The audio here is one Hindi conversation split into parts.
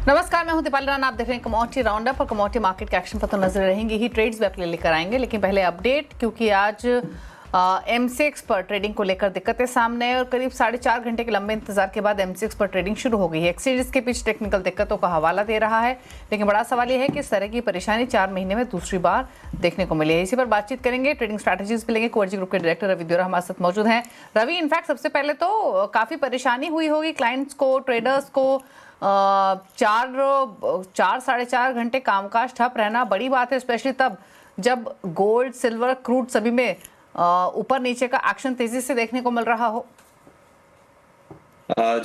नमस्कार, मैं हूं दीपाली राणा। आप देख रहे हैं कमोडिटी राउंडअप और कमोडिटी मार्केट के एक्शन पर तो नजर रहेंगे ही, ट्रेड्स भी आपके लिए लेकर आएंगे। लेकिन पहले अपडेट, क्योंकि आज एमसीएक्स पर ट्रेडिंग को लेकर दिक्कतें सामने आई और करीब 4.5 घंटे के लंबे इंतजार के बाद एमसीएक्स पर ट्रेडिंग शुरू हो गई है। एक्सचेंजेस के बीच टेक्निकल दिक्कतों का हवाला दे रहा है, लेकिन बड़ा सवाल यह है कि इस तरह की परेशानी 4 महीने में दूसरी बार देखने को मिली है। इसी पर बातचीत करेंगे, ट्रेडिंग स्ट्रैटेजीज भी लेंगे। कोवर्जी ग्रुप के डायरेक्टर रवि देओरा हमारे साथ मौजूद हैं। रवि, इनफैक्ट सबसे पहले तो काफी परेशानी हुई होगी क्लाइंट्स को, ट्रेडर्स को। 4-4.5 घंटे कामकाज ठप रहना बड़ी बात है, स्पेशली तब जब गोल्ड, सिल्वर, क्रूड सभी में ऊपर नीचे का एक्शन तेजी से देखने को मिल रहा हो।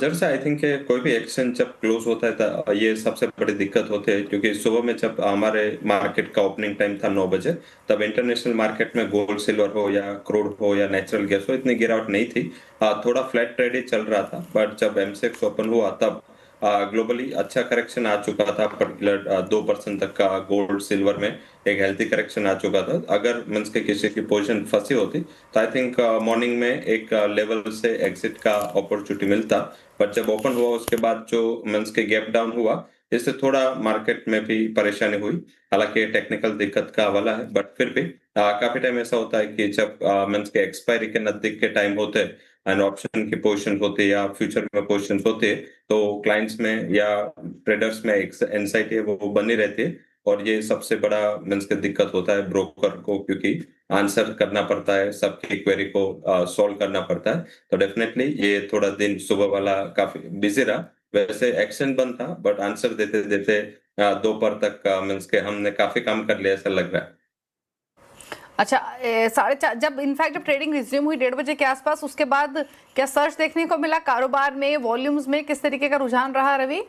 जब से आई थिंक कोई भी एक्सचेंज जब क्लोज होता है तो ये सबसे बड़ी दिक्कत होती है, क्योंकि सुबह में जब हमारे मार्केट का ओपनिंग टाइम था 9 बजे, तब इंटरनेशनल मार्केट में गोल्ड, सिल्वर हो या क्रूड हो या नेचुरल गैस हो, इतनी गिरावट नहीं थी। थोड़ा फ्लैट ट्रेड ही चल रहा था। बट जब एमसेक्स ओपन हुआ तब ग्लोबली अच्छा करेक्शन आ चुका था। पर्टिकुलर 2% तक का गोल्ड सिल्वर में एक हेल्थी करेक्शन आ चुका था। अगर मींस के किसी की पोजीशन फंसी होती तो आई थिंक मॉर्निंग में एक लेवल से एग्जिट का अपॉर्चुनिटी मिलता। बट जब ओपन हुआ उसके बाद जो मींस के गैप डाउन हुआ, इससे थोड़ा मार्केट में भी परेशानी हुई। हालांकि टेक्निकल दिक्कत का हवाला है, बट फिर भी काफी टाइम ऐसा होता है कि जब मींस के एक्सपायरी के नजदीक के टाइम होते हैं एंड ऑप्शन की पोजीशन होती है या फ्यूचर में पोजीशन होती है, तो क्लाइंट्स में या ट्रेडर्स में एक एंजाइटी है वो बनी रहती है। और ये सबसे बड़ा मींस के दिक्कत होता है ब्रोकर को, क्योंकि आंसर करना पड़ता है, सबकी क्वेरी को सॉल्व करना पड़ता है। तो डेफिनेटली ये थोड़ा दिन सुबह वाला काफी बिजी रहा। वैसे एक्शन बंद था, बट आंसर देते देते दोपहर तक मींस के हमने काफी काम कर लिया ऐसा लग रहा है। अच्छा, 4:30 जब ट्रेडिंग रिज्यूम हुई 1:30 बजे के आसपास, उसके बाद क्या सर्च देखने को मिला कारोबार में, वॉल्यूम्स में? किस तरीके का रुझान रहा रवि?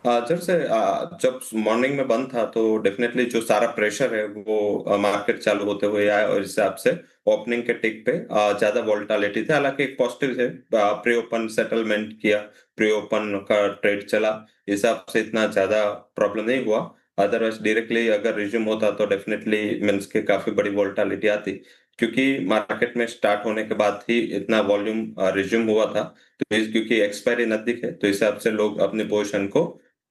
जब मॉर्निंग में बंद था तो डेफिनेटली जो सारा प्रेशर है वो मार्केट चालू होते हुए आया, और इस हिसाब से ओपनिंग के टिक पे ज्यादा वोलेटिलिटी थे। हालांकि एक पॉजिटिव है, प्री ओपन सेटलमेंट किया, प्री ओपन का ट्रेड चला, इस हिसाब से इतना ज्यादा प्रॉब्लम नहीं हुआ। अदरवाइज डायरेक्टली अगर रिज्यूम होता तो डेफिनेटली मींस के काफी बड़ी वोलेटिलिटी आती, क्योंकि मार्केट में स्टार्ट होने के बाद ही इतना वॉल्यूम रिज्यूम हुआ था। तो क्योंकि एक्सपायरी नजदीक है तो इस हिसाब से लोग अपनी पोजीशन को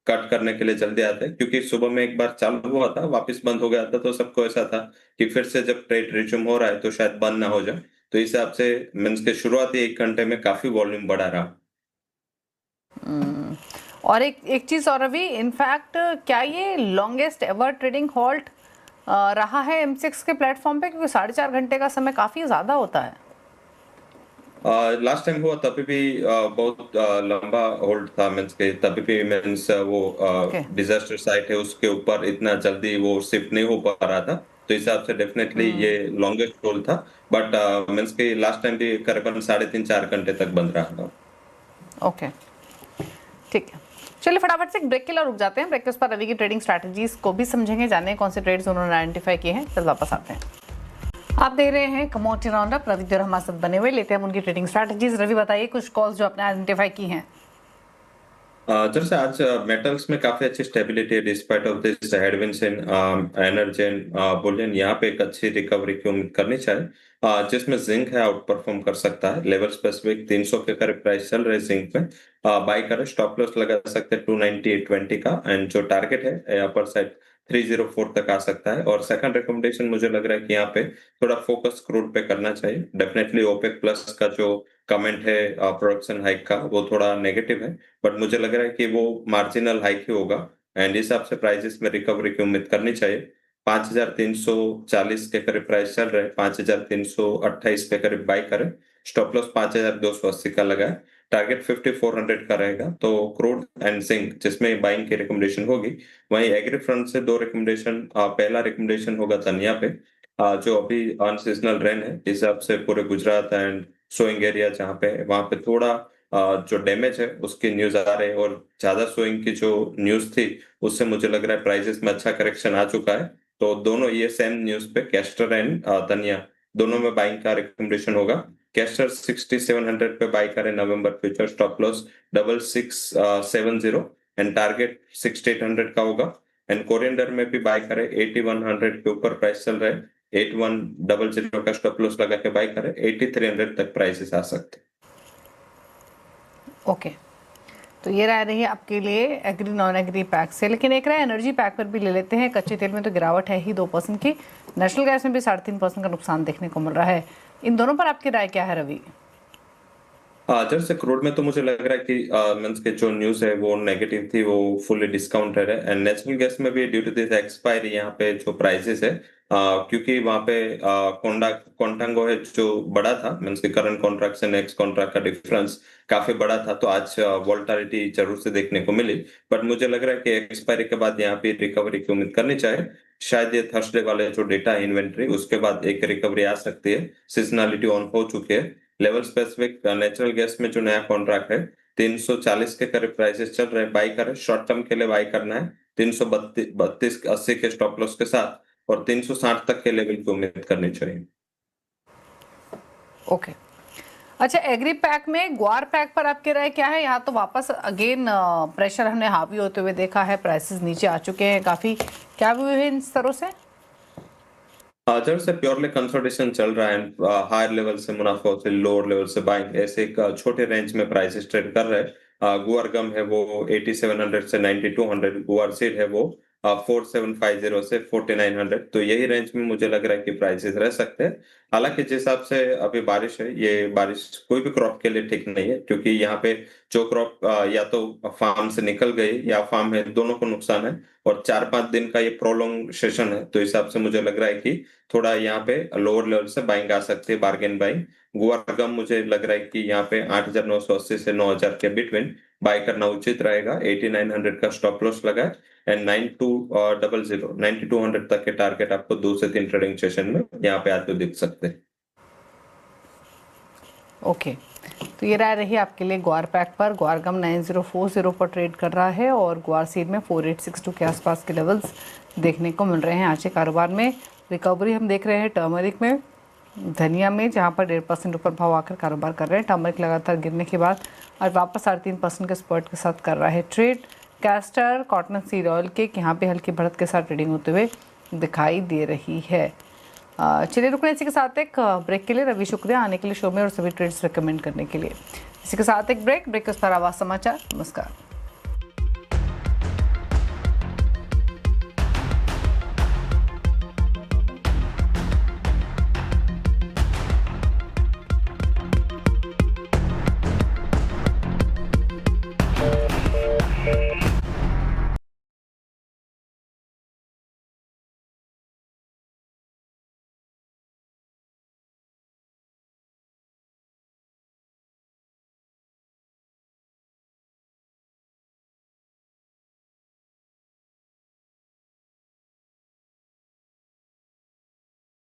कट करने के लिए जल्दी आते हैं, क्योंकि सुबह में एक बार चालू हुआ था वापस बंद हो गया था, तो सबको ऐसा था कि फिर से जब ट्रेड रिज्यूम हो रहा है तो शायद बंद ना हो जाए। तो इस हिसाब से मींस के शुरुआती 1 घंटे में काफी वॉल्यूम बढ़ा रहा। और एक चीज और रवि, इनफैक्ट क्या ये लॉन्गेस्ट एवर ट्रेडिंग हॉल्ट रहा है एमसीएक्स के प्लेटफॉर्म पे? क्योंकि 4.5 घंटे का समय काफी ज्यादा होता है। लास्ट टाइम हुआ तभी भी बहुत लंबा होल्ड था। मींस के तभी भी मींस वो ओके। डिजास्टर साइट है उसके ऊपर इतना जल्दी वो शिफ्ट नहीं हो पा रहा था। तो इस हिसाब से डेफिनेटली ये लॉन्गेस्ट होल्ड था। बट मींस के लास्ट टाइम भी करीबन 3.5-4 घंटे तक बंद रहा था। ओके, ठीक है। चलिए फटाफट से एक ब्रेक के लिए रुक जाते हैं। ब्रेक के उस पर रवि की ट्रेडिंग स्ट्रैटेजीज को भी समझेंगे, जानेंगे कौन से ट्रेड्स उन्होंने आइडेंटिफाई किए हैं। फिर वापस आते हैं। आप देख रहे हैं कमोडिटी राउंडअप, रवि देओरा हमारे साथ बने हुए, लेते हैं हम उनकी ट्रेडिंग स्ट्रैटेजीज। रवि, बताइए कुछ कॉल्स जो आपने आइडेंटिफाई की हैं। जैसे आज मेटल्स में काफी अच्छी स्टेबिलिटी है despite of this headwinds in energy and Boolean. यहाँ पे एक अच्छी रिकवरी की उम्मीद करनी चाहिए, जिसमें जिंक है आउट परफॉर्म कर सकता है। लेवल स्पेसिफिक 300 के करीब प्राइस चल रहे जिंक में, बाई करें। स्टॉप लॉस लगा सकते हैं 298.20 का, एंड जो टारगेट है अपर साइड 304 तक आ सकता है। और सेकंड रिकमेंडेशन मुझे लग रहा है कि यहाँ पे थोड़ा फोकस क्रूड पे करना चाहिए। डेफिनेटली ओपेक प्लस का जो कमेंट है प्रोडक्शन हाइक का, वो थोड़ा नेगेटिव है, बट मुझे लग रहा है कि वो मार्जिनल हाइक ही होगा। एंड इस हिसाब से प्राइसेस में रिकवरी की उम्मीद करनी चाहिए। 5,340 के करीब प्राइस चल रहे हैं, 5,328 के करीब बाई करें। स्टॉप लॉस 5,280 का लगा है। टारगेट 5,400 का रहेगा। तो क्रूड एंड जिंक जिसमें बाइंग की रिकमेंडेशन होगी। वहीं एग्री फ्रंट से 2 रिकमेंडेशन। पहला रिकमेंडेशन होगा धनिया पे, जो अभी अनसीजनल रेन है, इस हिसाब से पूरे गुजरात एंड सोइंग एरिया जहाँ पे वहां पे थोड़ा जो डैमेज है उसकी न्यूज आ रही है, और ज्यादा सोइंग की जो न्यूज थी उससे मुझे लग रहा है प्राइसेस में अच्छा करेक्शन आ चुका है। तो दोनों ये सेम न्यूज पे कैस्टर एंड धनिया दोनों में बाइंग का रिकमेंडेशन होगा। कैस्टर 6,700 पे बाई करें November future. Stop loss 6,670 and target 6,800 का होगा। एंड कोरिएंडर में भी बाय करें, 8,100 के ऊपर प्राइस चल रहा है। 8,100 का स्टॉप लॉस लगा के बाय करें, 8,300 तक प्राइसेस आ सकते हैं। ओके, तो ये राय रही आपके लिए एग्री नॉन एग्री पैक से। लेकिन एक राय एनर्जी पैक पर भी ले लेते हैं। कच्चे तेल में तो गिरावट है ही 2% की, नेशनल गैस में भी 3.5% का नुकसान देखने को मिल रहा है। इन दोनों पर आपकी राय क्या है रवि? जैसे क्रूड में तो मुझे लग रहा है कि मीन्स के जो न्यूज है वो नेगेटिव थी, वो फुली डिस्काउंटेड है। एंड नेचुरल गैस में भी ड्यू टू दिस एक्सपायरी यहाँ पे जो प्राइसेस है, क्योंकि वहाँ पे कोंडा कोंटांगो है जो बड़ा था, मीन्स के करंट कॉन्ट्रैक्ट से नेक्स्ट कॉन्ट्रैक्ट का डिफरेंस काफी बड़ा था, तो आज वोल्टालिटी जरूर से देखने को मिली। बट मुझे लग रहा है कि एक्सपायरी के बाद यहाँ पे रिकवरी की उम्मीद करनी चाहिए। शायद ये थर्सडे वाले जो डेटा है इन्वेंट्री, उसके बाद एक रिकवरी आ सकती है। सीजनलिटी ऑन हो चुकी है। लेवल स्पेसिफिक नेचुरल गैस में जो नया कॉन्ट्रैक्ट है 340 के करीब प्राइसेस चल रहे हैं। बाई करें, शॉर्ट टर्म के लिए बाई करना है 332-80 के स्टॉप लॉस के साथ, और 360 तक के लेवल की उम्मीद करनी चाहिए। ओके, अच्छा, एग्री पैक में ग्वार पैक पर आपकी राय क्या है? यहाँ तो वापस अगेन प्रेशर हमने हावी होते हुए देखा है, प्राइसेस नीचे आ चुके हैं काफी। क्या व्यू है इन स्तरों से? जब से प्योरली कंसोलिडेशन चल रहा है, हायर लेवल से मुनाफा से लोअर लेवल से बाइंग, ऐसे एक छोटे रेंज में प्राइसेस ट्रेड कर रहे हैं। गुआर गम है वो 8700 से 9200, गुआर सीड है वो 4750 से 4900, तो यही रेंज में मुझे लग रहा है कि प्राइसेस रह सकते हैं। हालांकि जिस हिसाब से अभी बारिश है, ये बारिश कोई भी क्रॉप के लिए ठीक नहीं है, क्योंकि यहाँ पे जो क्रॉप या तो फार्म से निकल गई या फार्म है, दोनों को नुकसान है। और 4-5 दिन का ये प्रोलॉन्ग सेशन है, तो हिसाब से मुझे लग रहा है कि थोड़ा यहाँ पे लोअर लेवल से बाइंग आ सकती है, बार्गेन बाइंग। गुआर गम मुझे लग रहा है कि यहाँ पे 8980 से 9000 के बिटवीन बाय करना उचित रहेगा। 8900 का स्टॉप लॉस लगा है। एंड 9200 तक के टारगेट आपको 2 से 3 ट्रेडिंग सेशन में यहाँ पे आते दिख सकते हैं। ओके, तो ये राय रही आपके लिए ग्वार पैक पर। ग्वार गम 9040 पर ट्रेड कर रहा है और ग्वार सीड में 4862 के आसपास के लेवल्स देखने को मिल रहे हैं। आज के कारोबार में रिकवरी हम देख रहे हैं टर्मरिक में, धनिया में, जहां पर 1.5% ऊपर भाव आकर कारोबार कर रहे हैं। टर्मरिक लगातार गिरने के बाद आज वापस 3.5% के स्पर्ट के साथ कर रहा है trade. Castor cotton seed oil के यहाँ पे हल्की बढ़त के साथ ट्रेडिंग होते हुए दिखाई दे रही है। चलिए रुकने इसी के साथ एक ब्रेक के लिए। रवि शुक्रिया आने के लिए शो में और सभी ट्रेड्स रिकमेंड करने के लिए। इसी के साथ एक ब्रेक के उस पर आवाज समाचार। नमस्कार।